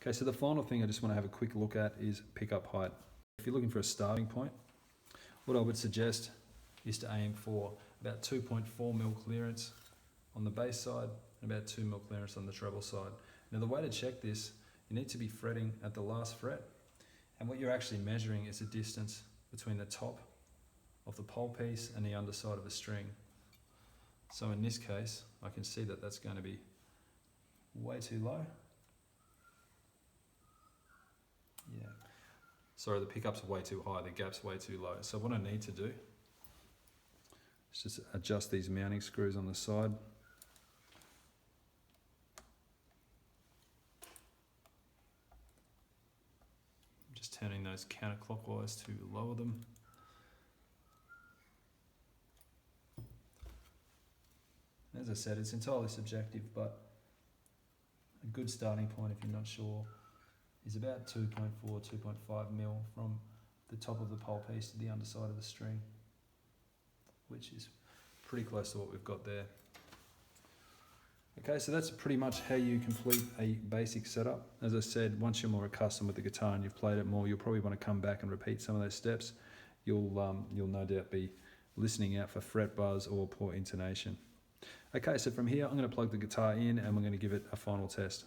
Okay, so the final thing I just want to have a quick look at is pickup height. If you're looking for a starting point, what I would suggest is to aim for about 2.4 mil clearance on the bass side and about 2 mil clearance on the treble side. Now the way to check this, you need to be fretting at the last fret, and what you're actually measuring is the distance between the top of the pole piece and the underside of a string. So in this case, I can see that that's going to be way too low. Yeah. Sorry, the pickup's way too high, the gap's way too low. So what I need to do is just adjust these mounting screws on the side. I'm just turning those counterclockwise to lower them. As I said, it's entirely subjective, but a good starting point if you're not sure is about 2.4, 2.5 mil from the top of the pole piece to the underside of the string, which is pretty close to what we've got there. Okay, so that's pretty much how you complete a basic setup. As I said, once you're more accustomed with the guitar and you've played it more, you'll probably want to come back and repeat some of those steps. You'll no doubt be listening out for fret buzz or poor intonation. Okay, so from here, I'm going to plug the guitar in and we're going to give it a final test.